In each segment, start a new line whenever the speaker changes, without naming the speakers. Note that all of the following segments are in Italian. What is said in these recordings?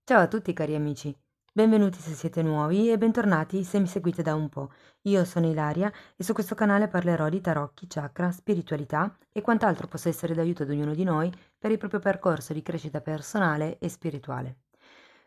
Ciao a tutti cari amici, benvenuti se siete nuovi e bentornati se mi seguite da un po'. Io sono Ilaria e su questo canale parlerò di tarocchi, chakra, spiritualità e quant'altro possa essere d'aiuto ad ognuno di noi per il proprio percorso di crescita personale e spirituale.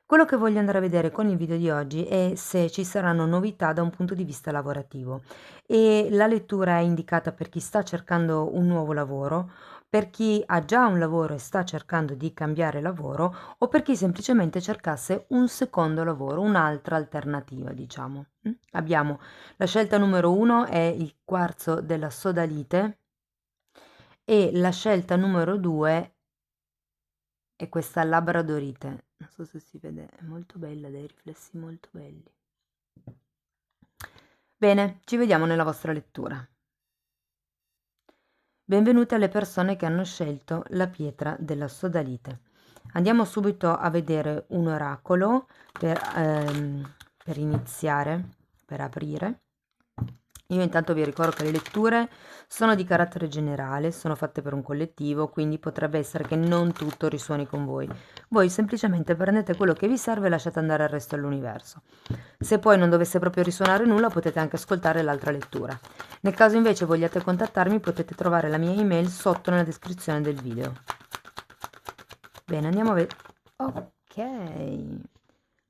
Quello che voglio andare a vedere con il video di oggi è se ci saranno novità da un punto di vista lavorativo e la lettura è indicata per chi sta cercando un nuovo lavoro, per chi ha già un lavoro e sta cercando di cambiare lavoro o per chi semplicemente cercasse un secondo lavoro, un'altra alternativa, diciamo. Abbiamo la scelta numero 1 è il quarzo della sodalite e la scelta numero 2 è questa labradorite. Non so se si vede, è molto bella, dei riflessi molto belli. Bene, ci vediamo nella vostra lettura. Benvenute alle persone che hanno scelto la pietra della sodalite. Andiamo subito a vedere un oracolo per iniziare, per aprire. Io intanto vi ricordo che le letture sono di carattere generale, sono fatte per un collettivo, quindi potrebbe essere che non tutto risuoni con voi. Voi semplicemente prendete quello che vi serve e lasciate andare il resto all'universo. Se poi non dovesse proprio risuonare nulla, potete anche ascoltare l'altra lettura. Nel caso invece vogliate contattarmi, potete trovare la mia email sotto nella descrizione del video. Bene, andiamo a vedere. Ok.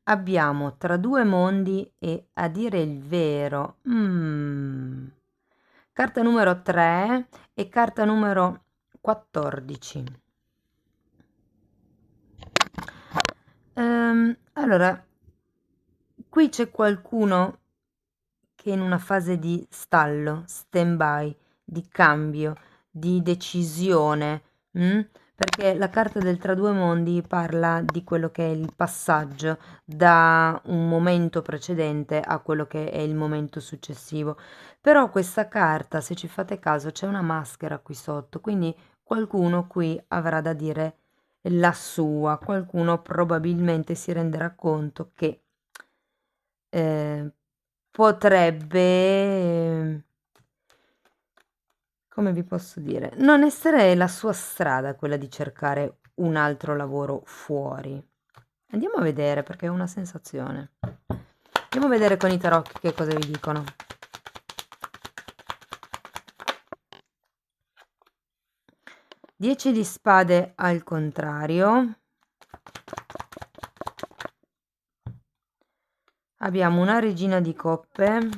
Abbiamo tra due mondi e a dire il vero. Carta numero 3 e carta numero 14. Allora, qui c'è qualcuno che è in una fase di stallo, stand-by, di cambio, di decisione, perché la carta del tra due mondi parla di quello che è il passaggio da un momento precedente a quello che è il momento successivo. Però questa carta, se ci fate caso, c'è una maschera qui sotto, quindi qualcuno qui avrà da dire la sua, qualcuno probabilmente si renderà conto che eh, potrebbe, come vi posso dire, non essere la sua strada quella di cercare un altro lavoro fuori. Andiamo a vedere perché è una sensazione. Andiamo a vedere con i tarocchi che cosa vi dicono. Dieci di spade al contrario. Abbiamo una regina di coppe,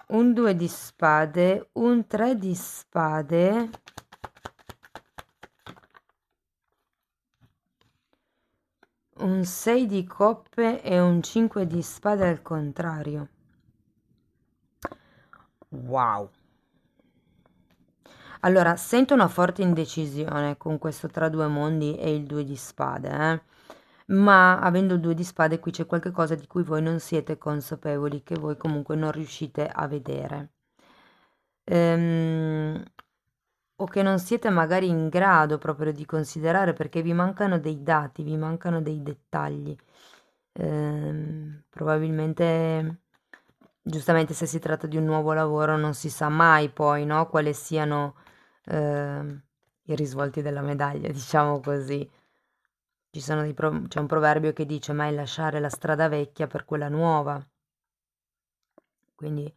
un 2 di spade, un 3 di spade, un 6 di coppe e un 5 di spade al contrario. Wow. Allora, sento una forte indecisione con questo tra due mondi e il 2 di spade, ma avendo il 2 di spade qui c'è qualcosa di cui voi non siete consapevoli, che voi comunque non riuscite a vedere. O che non siete magari in grado proprio di considerare perché vi mancano dei dati, vi mancano dei dettagli. Probabilmente, giustamente se si tratta di un nuovo lavoro non si sa mai poi, no, quali siano i risvolti della medaglia, diciamo così. C'è un proverbio che dice mai lasciare la strada vecchia per quella nuova. Quindi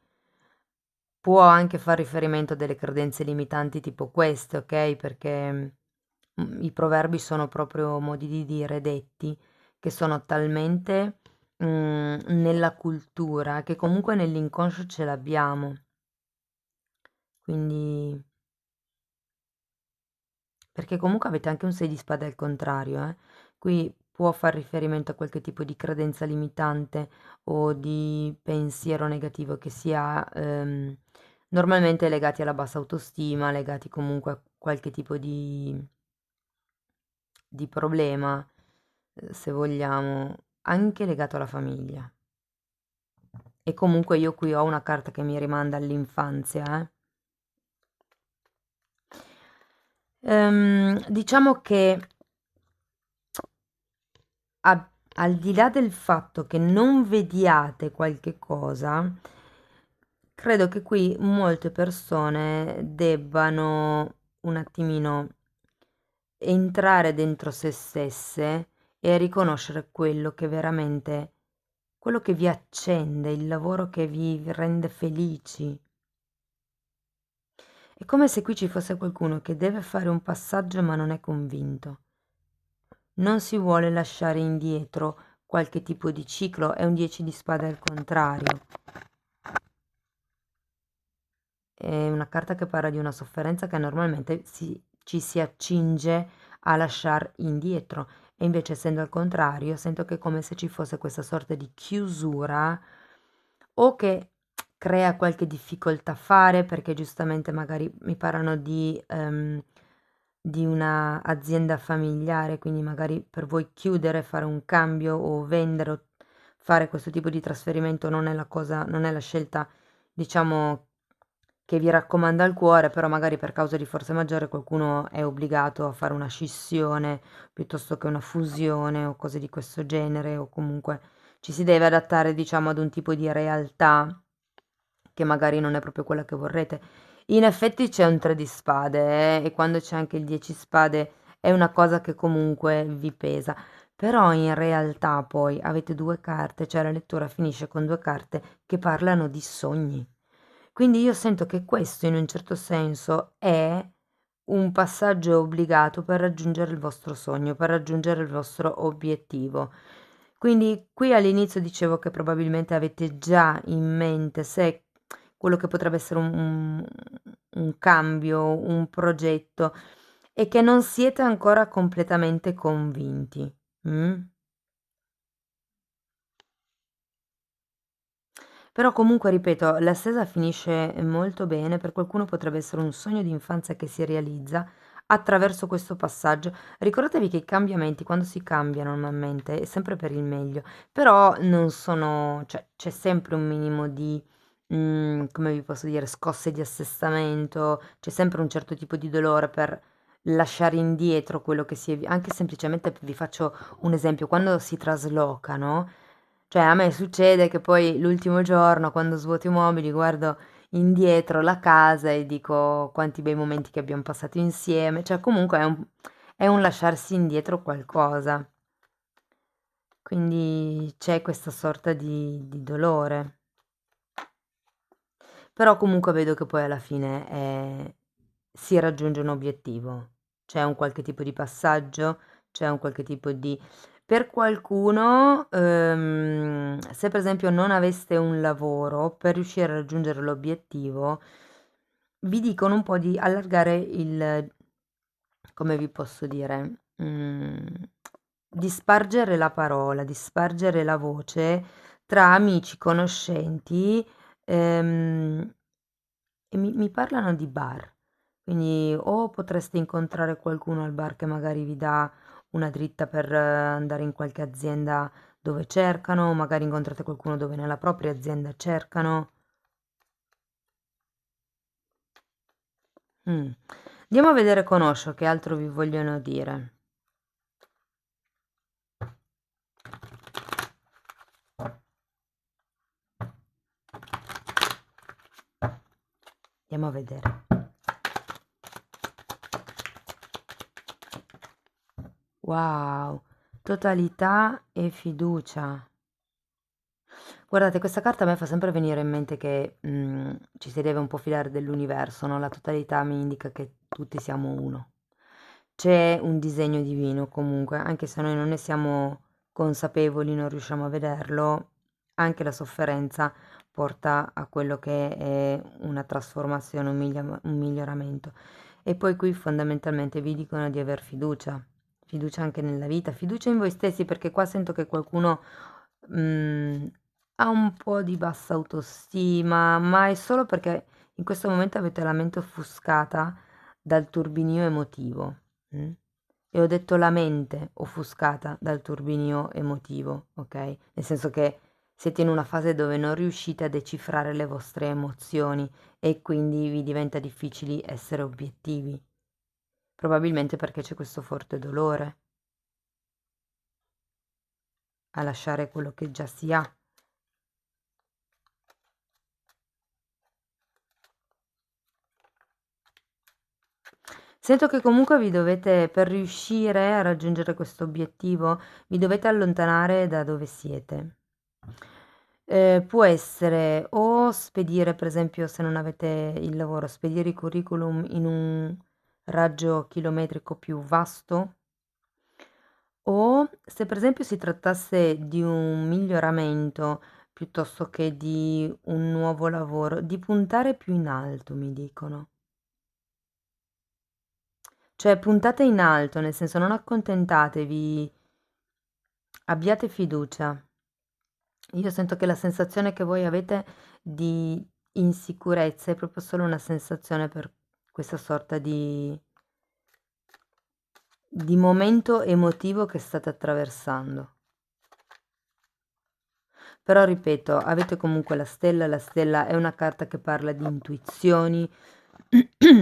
può anche far riferimento a delle credenze limitanti tipo queste, ok? Perché i proverbi sono proprio modi di dire detti che sono talmente nella cultura che comunque nell'inconscio ce l'abbiamo. Quindi, perché comunque avete anche un 6 di spade al contrario, eh? Qui può far riferimento a qualche tipo di credenza limitante o di pensiero negativo che sia normalmente legati alla bassa autostima, legati comunque a qualche tipo di problema, se vogliamo, anche legato alla famiglia. E comunque io qui ho una carta che mi rimanda all'infanzia, eh. Diciamo che al di là del fatto che non vediate qualche cosa, credo che qui molte persone debbano un attimino entrare dentro se stesse e a riconoscere quello che veramente, quello che vi accende, il lavoro che vi rende felici. È come se qui ci fosse qualcuno che deve fare un passaggio ma non è convinto. Non si vuole lasciare indietro qualche tipo di ciclo, è un 10 di spade al contrario. È una carta che parla di una sofferenza che normalmente ci si accinge a lasciare indietro. E invece, essendo al contrario, sento che è come se ci fosse questa sorta di chiusura o che crea qualche difficoltà a fare, perché giustamente magari mi parlano di una azienda familiare, quindi magari per voi chiudere, fare un cambio o vendere o fare questo tipo di trasferimento non è la cosa, non è la scelta, diciamo, che vi raccomanda il cuore, però magari per causa di forza maggiore qualcuno è obbligato a fare una scissione piuttosto che una fusione o cose di questo genere, o comunque ci si deve adattare, diciamo, ad un tipo di realtà che magari non è proprio quella che vorrete. In effetti c'è un 3 di spade, e quando c'è anche il 10 spade è una cosa che comunque vi pesa. Però in realtà poi avete due carte, cioè la lettura finisce con due carte che parlano di sogni. Quindi io sento che questo in un certo senso è un passaggio obbligato per raggiungere il vostro sogno, per raggiungere il vostro obiettivo. Quindi qui all'inizio dicevo che probabilmente avete già in mente se quello che potrebbe essere un cambio, un progetto e che non siete ancora completamente convinti. Mm? Però comunque, ripeto, la stesa finisce molto bene, per qualcuno potrebbe essere un sogno di infanzia che si realizza attraverso questo passaggio. Ricordatevi che i cambiamenti, quando si cambia normalmente, è sempre per il meglio, però non sono, cioè c'è sempre un minimo di, come vi posso dire, scosse di assestamento, c'è sempre un certo tipo di dolore per lasciare indietro quello che si è, anche semplicemente vi faccio un esempio, quando si traslocano, cioè a me succede che poi l'ultimo giorno, quando svuoto i mobili, guardo indietro la casa e dico quanti bei momenti che abbiamo passato insieme, cioè comunque è un lasciarsi indietro qualcosa, quindi c'è questa sorta di dolore. Però comunque vedo che poi alla fine si raggiunge un obiettivo, c'è un qualche tipo di passaggio, c'è un qualche tipo di... Per qualcuno, se per esempio non aveste un lavoro, per riuscire a raggiungere l'obiettivo, vi dicono un po' di allargare il, come vi posso dire, di spargere la parola, di spargere la voce tra amici, conoscenti, ehm, e mi parlano di bar. Quindi o potreste incontrare qualcuno al bar che magari vi dà una dritta per andare in qualche azienda dove cercano, o magari incontrate qualcuno dove nella propria azienda cercano. Mm. Andiamo a vedere con Osho che altro vi vogliono dire. Andiamo a vedere. Wow, totalità e fiducia. Guardate, questa carta a me fa sempre venire in mente che ci si deve un po' fidare dell'universo, no? La totalità mi indica che tutti siamo uno. C'è un disegno divino comunque, anche se noi non ne siamo consapevoli, non riusciamo a vederlo, anche la sofferenza porta a quello che è una trasformazione, un miglioramento. E poi qui fondamentalmente vi dicono di aver fiducia, fiducia anche nella vita, fiducia in voi stessi, perché qua sento che qualcuno mm, ha un po' di bassa autostima, ma è solo perché in questo momento avete la mente offuscata dal turbinio emotivo. Mm? E ho detto la mente offuscata dal turbinio emotivo, ok? Nel senso che siete in una fase dove non riuscite a decifrare le vostre emozioni e quindi vi diventa difficile essere obiettivi. Probabilmente perché c'è questo forte dolore a lasciare quello che già si ha. Sento che comunque vi dovete, per riuscire a raggiungere questo obiettivo, vi dovete allontanare da dove siete. Può essere o spedire, per esempio, se non avete il lavoro, spedire i curriculum in un raggio chilometrico più vasto, o se per esempio si trattasse di un miglioramento piuttosto che di un nuovo lavoro, di puntare più in alto, mi dicono. Cioè puntate in alto, nel senso non accontentatevi, abbiate fiducia. Io sento che la sensazione che voi avete di insicurezza è proprio solo una sensazione per questa sorta di momento emotivo che state attraversando. Però ripeto, avete comunque la stella è una carta che parla di intuizioni.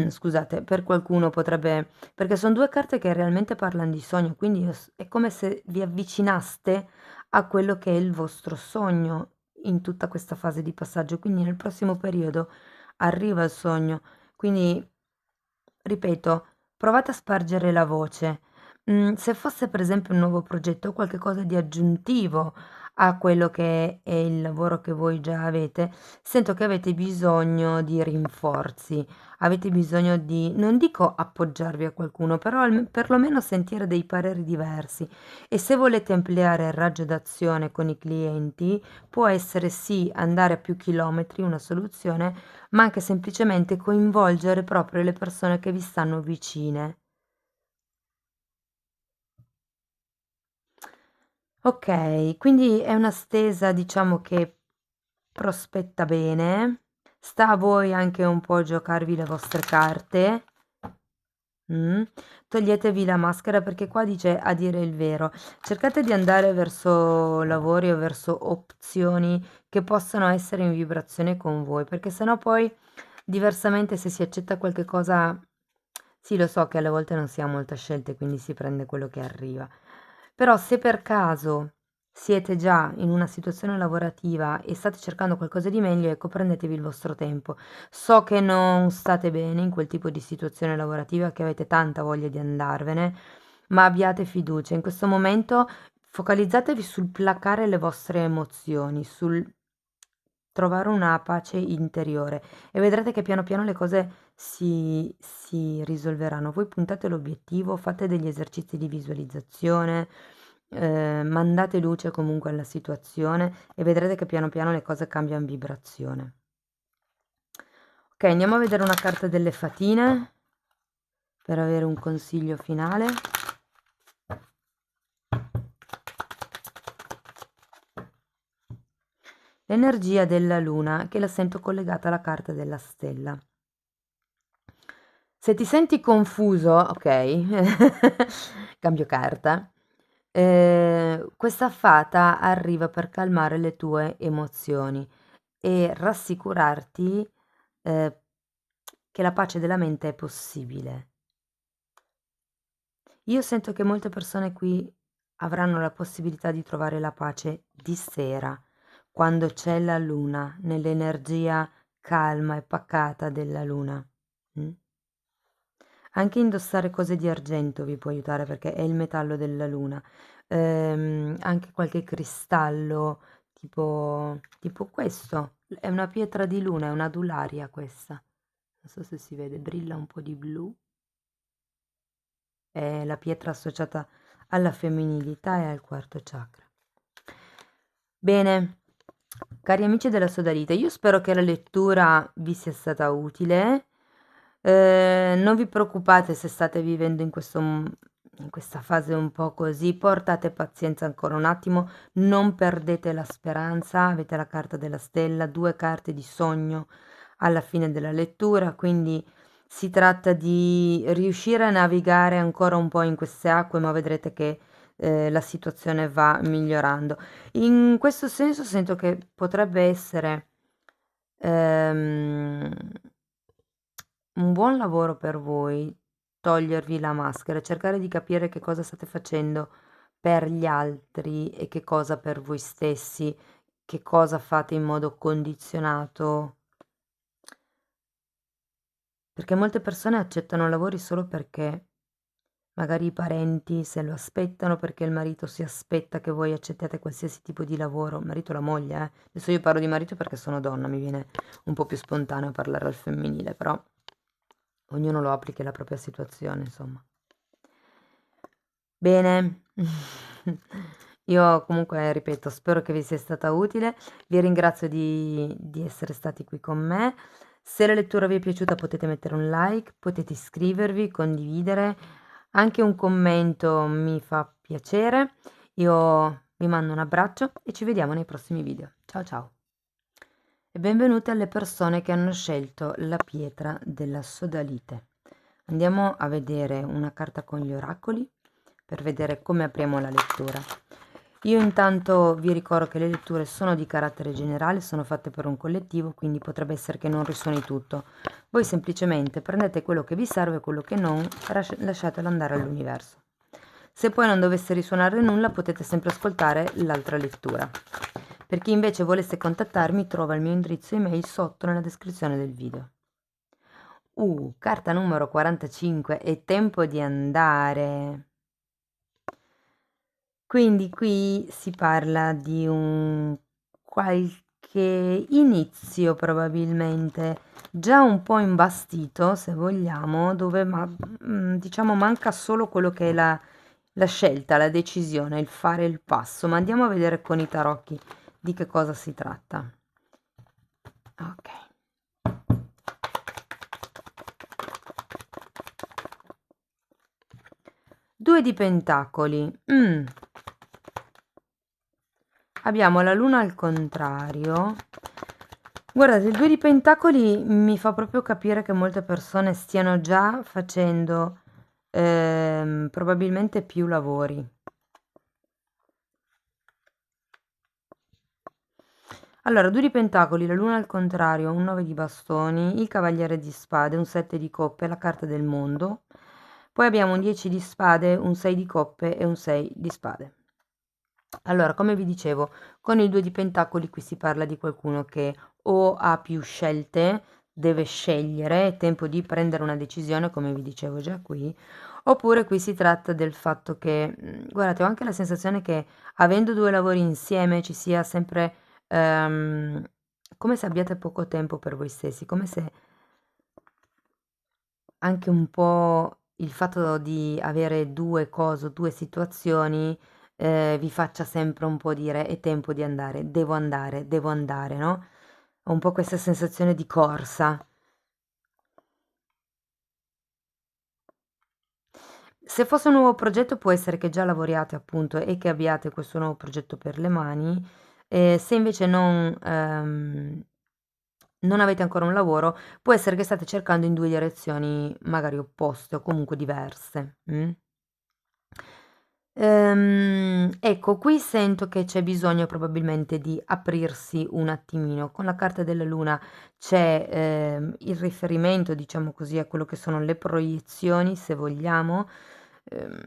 Scusate, per qualcuno potrebbe, perché sono due carte che realmente parlano di sogno, quindi è come se vi avvicinaste a quello che è il vostro sogno in tutta questa fase di passaggio, quindi nel prossimo periodo arriva il sogno. Quindi, ripeto, provate a spargere la voce. Se fosse per esempio un nuovo progetto o qualche cosa di aggiuntivo a quello che è il lavoro che voi già avete, sento che avete bisogno di rinforzi, avete bisogno di, non dico appoggiarvi a qualcuno, però perlomeno sentire dei pareri diversi. E se volete ampliare il raggio d'azione con i clienti, può essere sì andare a più chilometri, una soluzione, ma anche semplicemente coinvolgere proprio le persone che vi stanno vicine. Ok, quindi è una stesa, diciamo che prospetta bene. Sta a voi anche un po' giocarvi le vostre carte. Mm. Toglietevi la maschera perché qua dice a dire il vero. Cercate di andare verso lavori o verso opzioni che possano essere in vibrazione con voi, perché sennò poi diversamente se si accetta qualche cosa, sì, lo so che alle volte non si ha molta scelta e quindi si prende quello che arriva. Però se per caso siete già in una situazione lavorativa e state cercando qualcosa di meglio, ecco, prendetevi il vostro tempo. So che non state bene in quel tipo di situazione lavorativa, che avete tanta voglia di andarvene, ma abbiate fiducia. In questo momento focalizzatevi sul placare le vostre emozioni, sul trovare una pace interiore e vedrete che piano piano le cose si risolveranno. Voi puntate l'obiettivo, fate degli esercizi di visualizzazione, mandate luce comunque alla situazione e vedrete che piano piano le cose cambiano vibrazione. Ok, andiamo a vedere una carta delle fatine per avere un consiglio finale. L'energia della luna, che la sento collegata alla carta della stella. Se ti senti confuso, ok, cambio carta. Questa fata arriva per calmare le tue emozioni e rassicurarti, che la pace della mente è possibile. Io sento che molte persone qui avranno la possibilità di trovare la pace di sera, quando c'è la luna, nell'energia calma e pacata della luna. Mm? Anche indossare cose di argento vi può aiutare perché è il metallo della luna. Anche qualche cristallo, tipo questo. È una pietra di luna, è una adularia questa. Non so se si vede, brilla un po' di blu. È la pietra associata alla femminilità e al quarto chakra. Bene, cari amici della Sodalite, io spero che la lettura vi sia stata utile. Non vi preoccupate se state vivendo in questa fase un po' così, portate pazienza ancora un attimo, non perdete la speranza, avete la carta della stella, due carte di sogno alla fine della lettura, quindi si tratta di riuscire a navigare ancora un po' in queste acque, ma vedrete che la situazione va migliorando. In questo senso sento che potrebbe essere ehm, un buon lavoro per voi togliervi la maschera, cercare di capire che cosa state facendo per gli altri e che cosa per voi stessi, che cosa fate in modo condizionato perché molte persone accettano lavori solo perché magari i parenti se lo aspettano, perché il marito si aspetta che voi accettiate qualsiasi tipo di lavoro, marito o la moglie, eh. Adesso io parlo di marito perché sono donna, mi viene un po' più spontaneo parlare al femminile, però ognuno lo applica alla propria situazione, insomma. Bene, io comunque ripeto, spero che vi sia stata utile, vi ringrazio di essere stati qui con me. Se la lettura vi è piaciuta potete mettere un like, potete iscrivervi, condividere, anche un commento mi fa piacere. Io vi mando un abbraccio e ci vediamo nei prossimi video. Ciao ciao! E benvenute alle persone che hanno scelto la pietra della sodalite. Andiamo a vedere una carta con gli oracoli per vedere come apriamo la lettura. Io intanto vi ricordo che le letture sono di carattere generale, sono fatte per un collettivo, quindi potrebbe essere che non risuoni tutto. Voi semplicemente prendete quello che vi serve e quello che non, lasciatelo andare all'universo. Se poi non dovesse risuonare nulla, potete sempre ascoltare l'altra lettura. Per chi invece volesse contattarmi, trova il mio indirizzo email sotto nella descrizione del video. Carta numero 45, è tempo di andare. Quindi qui si parla di un qualche inizio probabilmente, già un po' imbastito se vogliamo, dove diciamo manca solo quello che è la scelta, la decisione, il fare il passo. Ma andiamo a vedere con i tarocchi di che cosa si tratta. Ok. Due di pentacoli. Abbiamo la luna al contrario. Guardate, il 2 di pentacoli mi fa proprio capire che molte persone stiano già facendo probabilmente più lavori. Allora, 2 di pentacoli, la luna al contrario, un 9 di bastoni, il cavaliere di spade, un 7 di coppe, la carta del mondo. Poi abbiamo un 10 di spade, un 6 di coppe e un 6 di spade. Allora, come vi dicevo, con il 2 di pentacoli qui si parla di qualcuno che o ha più scelte, deve scegliere, è tempo di prendere una decisione, come vi dicevo già qui, oppure qui si tratta del fatto che, guardate, ho anche la sensazione che avendo due lavori insieme ci sia sempre come se abbiate poco tempo per voi stessi, come se anche un po' il fatto di avere due cose, due situazioni, vi faccia sempre un po' dire: "È tempo di devo andare", no, ho un po' questa sensazione di corsa. Se fosse un nuovo progetto può essere che già lavoriate appunto e che abbiate questo nuovo progetto per le mani, se invece non avete ancora un lavoro, può essere che state cercando in 2 direzioni magari opposte o comunque diverse, mh? Ecco, qui sento che c'è bisogno probabilmente di aprirsi un attimino. Con la carta della luna c'è, il riferimento, diciamo così, a quello che sono le proiezioni, se vogliamo, ehm,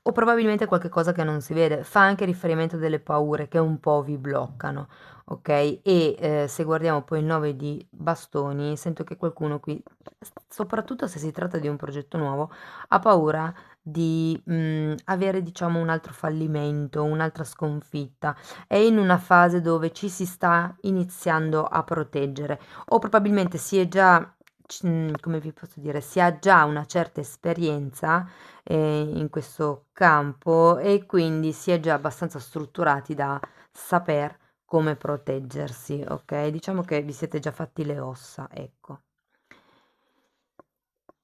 o probabilmente qualche cosa che non si vede. Fa anche riferimento delle paure che un po' vi bloccano, okay, e, se guardiamo poi il 9 di bastoni, sento che qualcuno qui, soprattutto se si tratta di un progetto nuovo, ha paura di, avere diciamo un altro fallimento, un'altra sconfitta. È in una fase dove ci si sta iniziando a proteggere o probabilmente si è già come vi posso dire, si ha già una certa esperienza, in questo campo e quindi si è già abbastanza strutturati da saper come proteggersi, okay, diciamo che vi siete già fatti le ossa, ecco.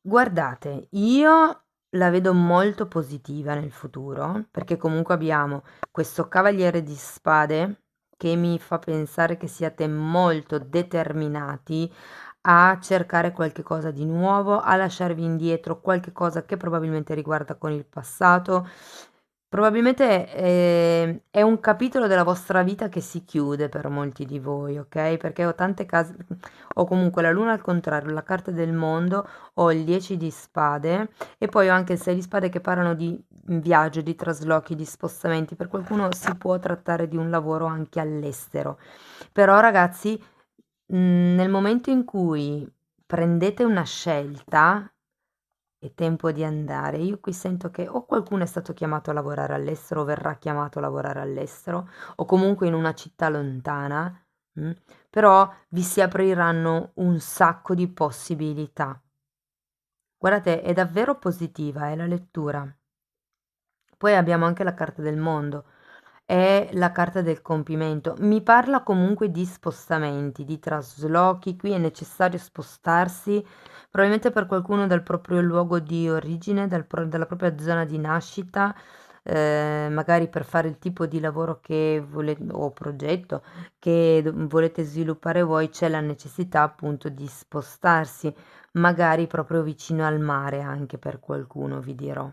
Guardate, io la vedo molto positiva nel futuro, perché comunque abbiamo questo cavaliere di spade che mi fa pensare che siate molto determinati a cercare qualche cosa di nuovo, a lasciarvi indietro qualche cosa che probabilmente riguarda con il passato. Probabilmente, è un capitolo della vostra vita che si chiude per molti di voi, okay, perché ho tante ho comunque la luna al contrario, la carta del mondo, ho il 10 di spade e poi ho anche il 6 di spade che parlano di viaggio, di traslochi, di spostamenti. Per qualcuno si può trattare di un lavoro anche all'estero. Però ragazzi, nel momento in cui prendete una scelta, è tempo di andare. Io qui sento che o qualcuno è stato chiamato a lavorare all'estero o verrà chiamato a lavorare all'estero o comunque in una città lontana, però vi si apriranno un sacco di possibilità. Guardate, è davvero positiva, la lettura. Poi abbiamo anche la carta del mondo, è la carta del compimento. Mi parla comunque di spostamenti, di traslochi. Qui è necessario spostarsi, probabilmente per qualcuno dal proprio luogo di origine, dalla propria zona di nascita, magari per fare il tipo di lavoro che volete o progetto che volete sviluppare voi, c'è la necessità appunto di spostarsi, magari proprio vicino al mare anche per qualcuno, vi dirò.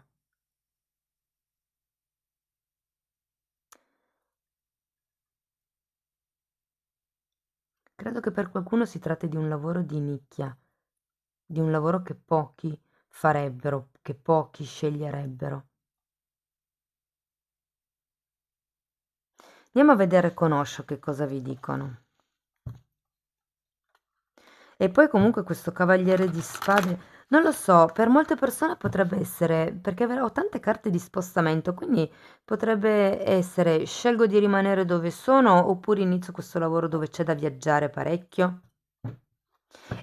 Credo che per qualcuno si tratti di un lavoro di nicchia, di un lavoro che pochi farebbero, che pochi sceglierebbero. Andiamo a vedere con Osho che cosa vi dicono. E poi comunque questo cavaliere di spade, non lo so, per molte persone potrebbe essere, perché ho tante carte di spostamento, quindi potrebbe essere scelgo di rimanere dove sono oppure inizio questo lavoro dove c'è da viaggiare parecchio.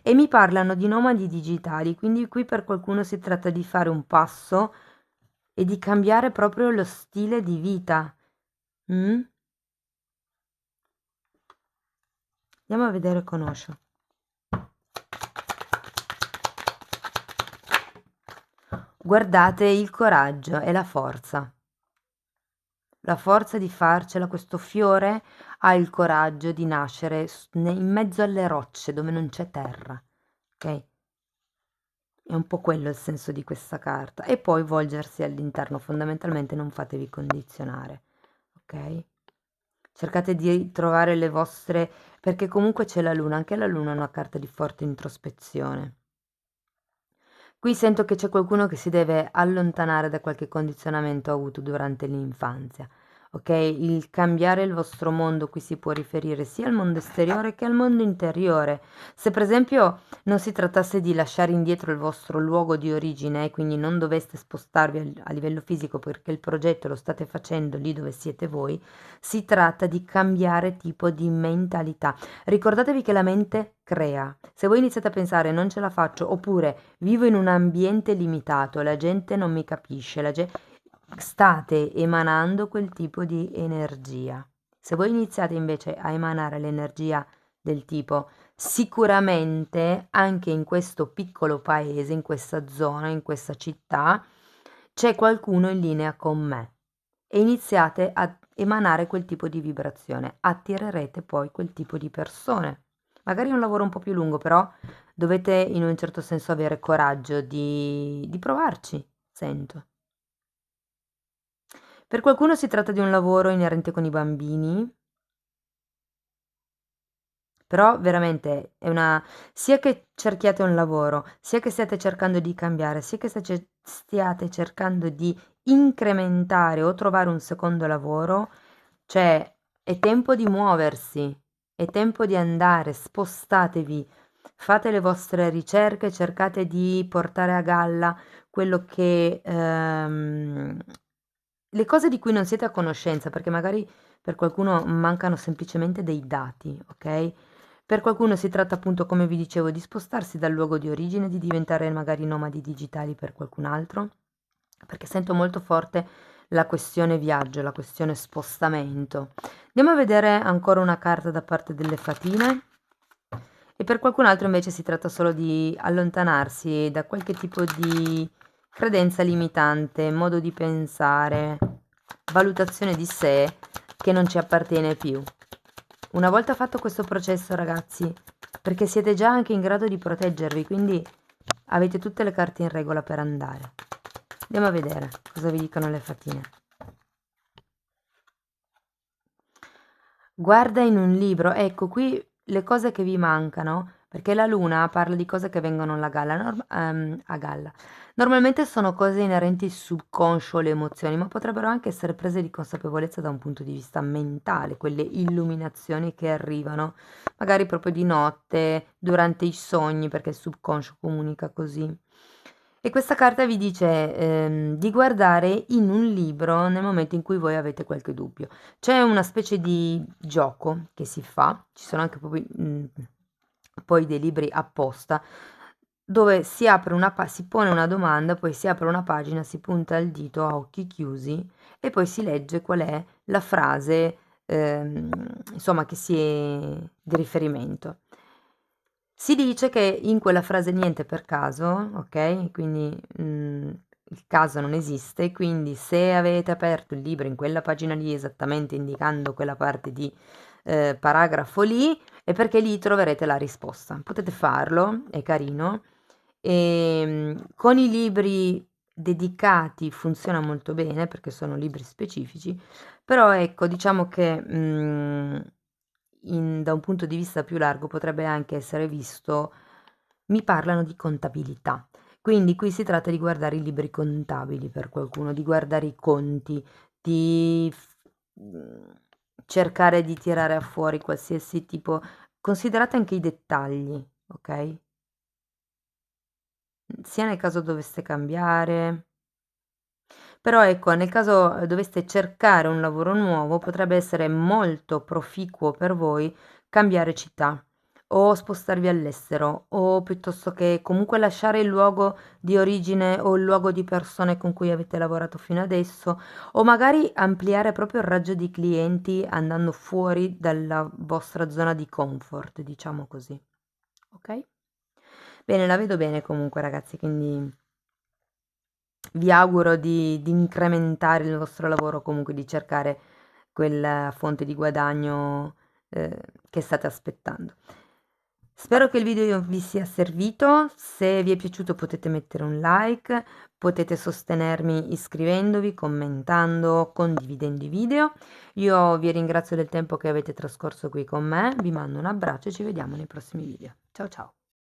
E mi parlano di nomadi digitali, quindi qui per qualcuno si tratta di fare un passo e di cambiare proprio lo stile di vita. Mm? Andiamo a vedere con Osho. Guardate il coraggio e la forza di farcela. Questo fiore ha il coraggio di nascere in mezzo alle rocce dove non c'è terra, ok? È un po' quello il senso di questa carta. E poi volgersi all'interno, fondamentalmente non fatevi condizionare, ok? Cercate di trovare le vostre, perché comunque c'è la luna, anche la luna è una carta di forte introspezione. Qui sento che c'è qualcuno che si deve allontanare da qualche condizionamento avuto durante l'infanzia. Ok? Il cambiare il vostro mondo qui si può riferire sia al mondo esteriore che al mondo interiore. Se per esempio non si trattasse di lasciare indietro il vostro luogo di origine e quindi non doveste spostarvi a livello fisico perché il progetto lo state facendo lì dove siete voi, si tratta di cambiare tipo di mentalità. Ricordatevi che la mente crea. Se voi iniziate a pensare non ce la faccio oppure vivo in un ambiente limitato, la gente non mi capisce, state emanando quel tipo di energia. Se voi iniziate invece a emanare l'energia del tipo sicuramente anche in questo piccolo paese, in questa zona, in questa città, c'è qualcuno in linea con me e iniziate a emanare quel tipo di vibrazione, attirerete poi quel tipo di persone. Magari è un lavoro un po' più lungo, però dovete in un certo senso avere coraggio di provarci, sento. Per qualcuno si tratta di un lavoro inerente con i bambini, però veramente è una, sia che cerchiate un lavoro, sia che stiate cercando di cambiare, sia che stiate cercando di incrementare o trovare un secondo lavoro, cioè è tempo di muoversi, è tempo di andare, spostatevi, fate le vostre ricerche, cercate di portare a galla quello che le cose di cui non siete a conoscenza, perché magari per qualcuno mancano semplicemente dei dati, ok? Per qualcuno si tratta appunto, come vi dicevo, di spostarsi dal luogo di origine, di diventare magari nomadi digitali per qualcun altro, perché sento molto forte la questione viaggio, la questione spostamento. Andiamo a vedere ancora una carta da parte delle fatine. E per qualcun altro invece si tratta solo di allontanarsi da qualche tipo di credenza limitante, modo di pensare, valutazione di sé che non ci appartiene più. Una volta fatto questo processo, ragazzi, perché siete già anche in grado di proteggervi, quindi avete tutte le carte in regola per andare. Andiamo a vedere cosa vi dicono le fatine. Guarda in un libro, ecco qui le cose che vi mancano perché la luna parla di cose che vengono a galla. Normalmente sono cose inerenti al subconscio, le emozioni, ma potrebbero anche essere prese di consapevolezza da un punto di vista mentale, quelle illuminazioni che arrivano, magari proprio di notte, durante i sogni, perché il subconscio comunica così. E questa carta vi dice di guardare in un libro nel momento in cui voi avete qualche dubbio. C'è una specie di gioco che si fa, ci sono anche poi dei libri apposta, dove si apre si pone una domanda, poi si apre una pagina, si punta il dito a occhi chiusi e poi si legge qual è la frase, insomma, che si è di riferimento. Si dice che in quella frase niente per caso, ok? Quindi il caso non esiste, quindi se avete aperto il libro in quella pagina lì, esattamente indicando quella parte di paragrafo lì, è perché lì troverete la risposta. Potete farlo, è carino. E con i libri dedicati funziona molto bene perché sono libri specifici, però ecco, diciamo che da un punto di vista più largo potrebbe anche essere visto, mi parlano di contabilità. Quindi qui si tratta di guardare i libri contabili per qualcuno, di guardare i conti, di cercare di tirare a fuori qualsiasi tipo, considerate anche i dettagli, ok? Sia nel caso doveste cambiare, però ecco, nel caso doveste cercare un lavoro nuovo, potrebbe essere molto proficuo per voi cambiare città o spostarvi all'estero o piuttosto che comunque lasciare il luogo di origine o il luogo di persone con cui avete lavorato fino adesso o magari ampliare proprio il raggio di clienti andando fuori dalla vostra zona di comfort, diciamo così. Ok? Bene, la vedo bene comunque ragazzi, quindi vi auguro di incrementare il vostro lavoro, comunque di cercare quella fonte di guadagno che state aspettando. Spero che il video vi sia servito, se vi è piaciuto potete mettere un like, potete sostenermi iscrivendovi, commentando, condividendo i video. Io vi ringrazio del tempo che avete trascorso qui con me, vi mando un abbraccio e ci vediamo nei prossimi video. Ciao ciao!